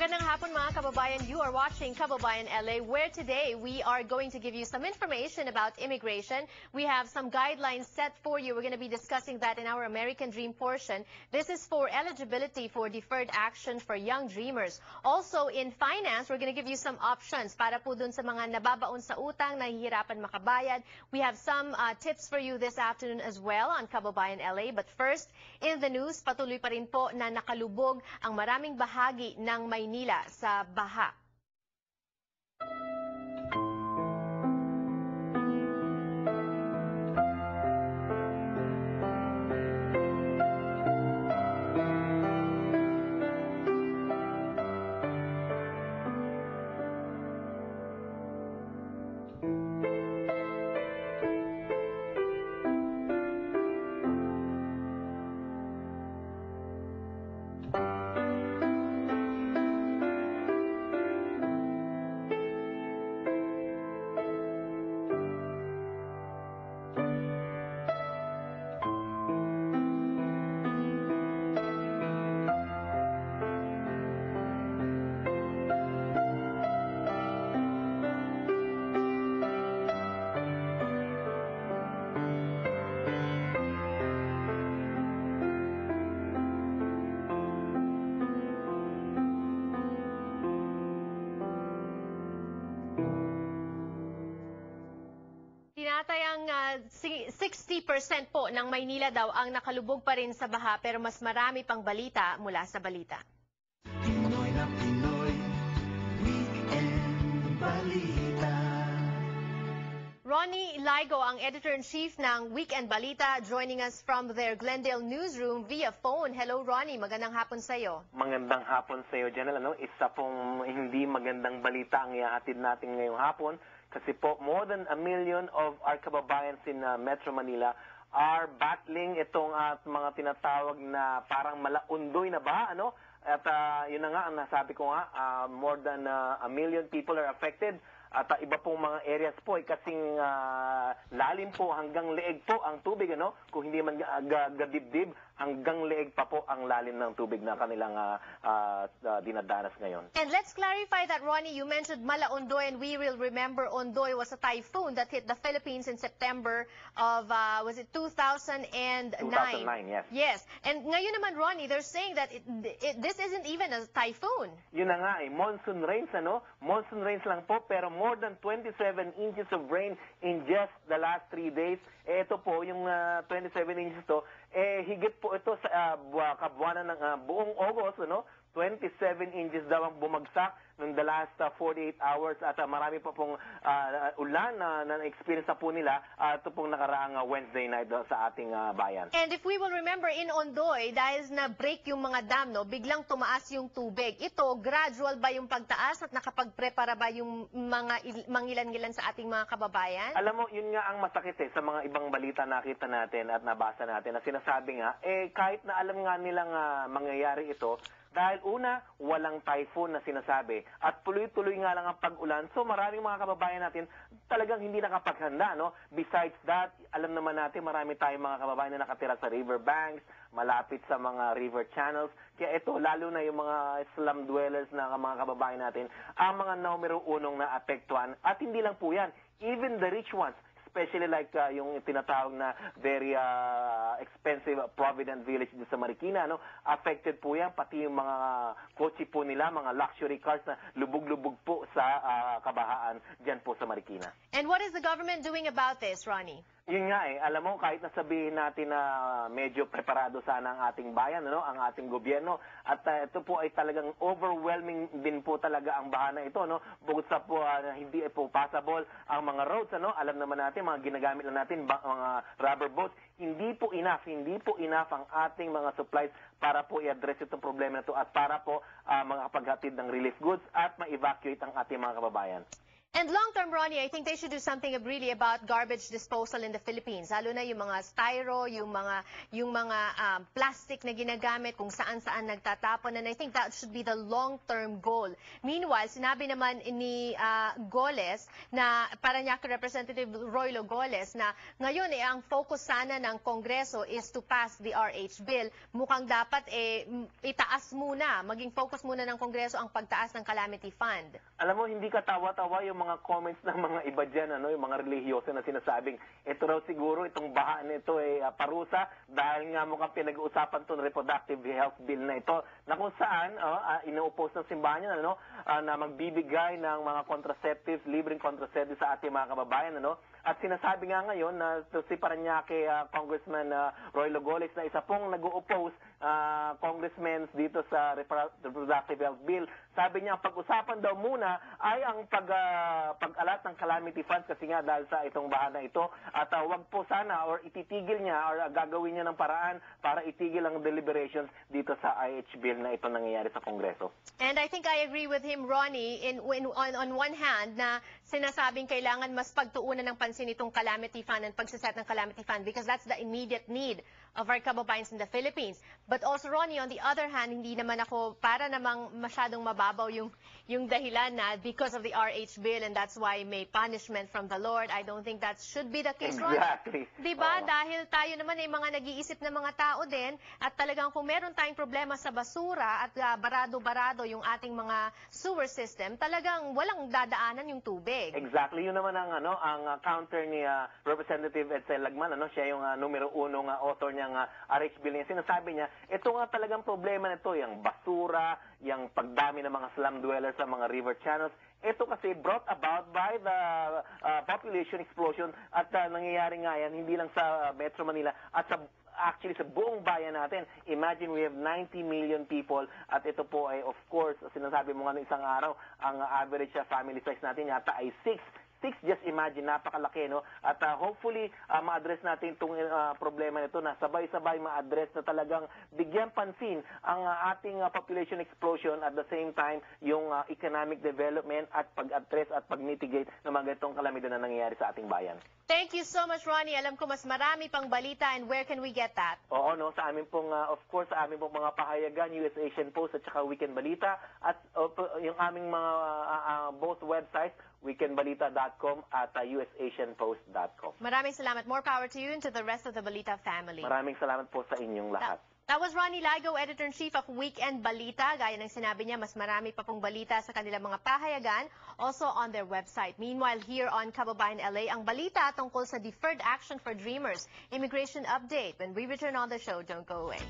Magandang hapon mga kababayan. You are watching Kababayan LA, where today we are going to give you some information about immigration. We have some guidelines set for you. We're going to be discussing that in our American Dream portion. This is for eligibility for deferred action for young dreamers. Also in finance, we're going to give you some options para po dun sa mga nababaon sa utang, nahihirapan makabayad. We have some tips for you this afternoon as well on Kababayan LA. But first, in the news, patuloy pa rin po na nakalubog ang maraming bahagi ng Maynila sa baha. Tinatayang 60% po ng Maynila daw ang nakalubog pa rin sa baha, pero mas marami pang balita mula sa balita. Pinoy na Pinoy, Weekend Balita. Ronnie Laigo, ang editor-in-chief ng Weekend Balita, joining us from their Glendale newsroom via phone. Hello Ronnie, magandang hapon sa iyo. Magandang hapon sa iyo, Janelle. Isa pong hindi magandang balita ang ihahatid natin ngayong hapon. Kasi po, more than 1 million of our kababayans in Metro Manila are battling itong mga tinatawag na parang malaundoy na baha, ano? At yun na nga, ang nasabi ko nga, more than 1 million people are affected. At iba pong mga areas po ay kasing lalim po, hanggang leeg po ang tubig, ano? Kung hindi man gadibdib, hanggang leeg pa po ang lalim ng tubig na kanilang dinadanas ngayon. And let's clarify that, Ronnie, you mentioned Malaondoy, and we will remember Ondoy was a typhoon that hit the Philippines in September of, was it 2009? 2009, yes. Yes. And ngayon naman, Ronnie, they're saying that this isn't even a typhoon. Yun na nga monsoon rains, ano? Monsoon rains lang po, pero more than 27 inches of rain in just the last 3 days. Ito po, yung 27 inches to, higit po ito sa kabuwanan ng buong August, ano? 27 inches daw ang bumagsak ng the last 48 hours at marami pa pong ulan na na-experience na po nila ito pong nakaraang Wednesday night sa ating bayan. And if we will remember in Ondoy, dahil na-break yung mga dam, no, biglang tumaas yung tubig. Ito, gradual ba yung pagtaas at nakapagprepara ba yung mga mangilan-ngilan sa ating mga kababayan? Alam mo, yun nga ang masakit sa mga ibang balita nakita natin at nabasa natin na sinasabi nga, kahit na alam nga nilang mangyayari ito, dahil una, walang typhoon na sinasabi at tuloy-tuloy nga lang ang pag-ulan. So maraming mga kababayan natin talagang hindi nakapaghanda, no? Besides that, alam naman natin marami tayong mga kababayan na nakatira sa river banks, malapit sa mga river channels. Kaya ito, lalo na yung mga slum dwellers na mga kababayan natin, ang mga numero unong naapektuhan. At hindi lang po yan, even the rich ones, especially like yung tinatawag na very expensive Provident Village din sa Marikina, no? Affected po yan, pati yung mga kotse po nila, mga luxury cars na lubog-lubog po sa kabahaan dyan po sa Marikina. And what is the government doing about this, Ronnie? Yun nga alam mo, kahit nasabihin natin na medyo preparado sana ang ating bayan, ano, ang ating gobyerno, at ito po ay talagang overwhelming din po talaga ang baha na ito, no? Bukod sa po hindi po passable ang mga roads, ano? Alam naman natin, mga ginagamit na natin, mga rubber boats, hindi po enough ang ating mga supplies para po i-address itong problema na ito at para po makapaghatid ng relief goods at ma-evacuate ang ating mga kababayan. And long-term, Ronnie, I think they should do something really about garbage disposal in the Philippines. Lalo na yung mga styro, yung mga plastic na ginagamit, kung saan-saan nagtatapon. And I think that should be the long-term goal. Meanwhile, sinabi naman ni Goles, na Parañaque Representative Roylo Goles, na ngayon ang focus sana ng Kongreso is to pass the RH bill. Mukhang dapat itaas muna, maging focus muna ng Kongreso ang pagtaas ng calamity fund. Alam mo, hindi ka tawa-tawa yung mga comments ng mga iba dyan, yung mga religyoso na sinasabing, ito raw siguro, itong baha nito parusa dahil nga mukhang pinag-uusapan itong reproductive health bill na ito, na kung saan ino-oppose ng simbahan yan, na magbibigay ng mga contraceptives, libreng contraceptives sa ating mga kababayan, At sinasabi nga ngayon na si Parañaque Congressman Roylo Goles na isa pong nag-o-oppose congressmen dito sa reproductive health bill. Sabi niya, ang pag-usapan daw muna ay ang pag-alat ng calamity funds kasi nga dahil sa itong baha na ito. At wag po sana or ititigil niya or gagawin niya ng paraan para itigil ang deliberations dito sa IH bill na ito nangyayari sa Kongreso. And I think I agree with him, Ronnie, on one hand na sinasabing kailangan mas pagtuunan ng pansin itong calamity fund and pagsaset ng calamity fund because that's the immediate need of our kababayans in the Philippines. But also, Ronnie, on the other hand, hindi naman ako para namang masyadong mababaw yung dahilan na because of the RH bill and that's why may punishment from the Lord. I don't think that should be the case, Exactly. Ronnie. Diba? Dahil tayo naman ay mga nag-iisip na mga tao din at talagang kung meron tayong problema sa basura at barado-barado yung ating mga sewer system, talagang walang dadaanan yung tubig. Exactly. Yun naman ang counter ni Representative Edsel Lagman, siya yung numero 1 author niyang RH bill niya. Sinasabi niya, ito nga talagang problema nito, yung basura, yung pagdami ng mga slum dwellers sa mga river channels. Ito kasi brought about by the population explosion at nangyayari nga yan hindi lang sa Metro Manila at actually sa buong bayan natin. Imagine we have 90 million people at ito po ay of course, sinasabi mo nga ng isang araw, ang average family size natin yata ay 6. Just imagine, napakalaki, At hopefully, ma-address natin itong problema nito na sabay-sabay ma-address na talagang bigyan pansin ang ating population explosion at the same time yung economic development at pag-address at pag-mitigate ng mga ganitong kalamidad na nangyayari sa ating bayan. Thank you so much, Ronnie. Alam ko mas marami pang balita and where can we get that? Oo, sa amin pong, of course, sa amin pong mga pahayagan, US Asian Post at saka Weekend Balita at yung aming mga both websites, weekendbalita.com at usasianpost.com. Maraming salamat. More power to you and to the rest of the Balita family. Maraming salamat po sa inyong lahat. That was Ronnie Lago, Editor-in-Chief of Weekend Balita. Gaya ng sinabi niya, mas marami pa pong balita sa kanilang mga pahayagan, also on their website. Meanwhile, here on Kababayan LA, ang balita tungkol sa Deferred Action for Dreamers Immigration Update. When we return on the show, don't go away.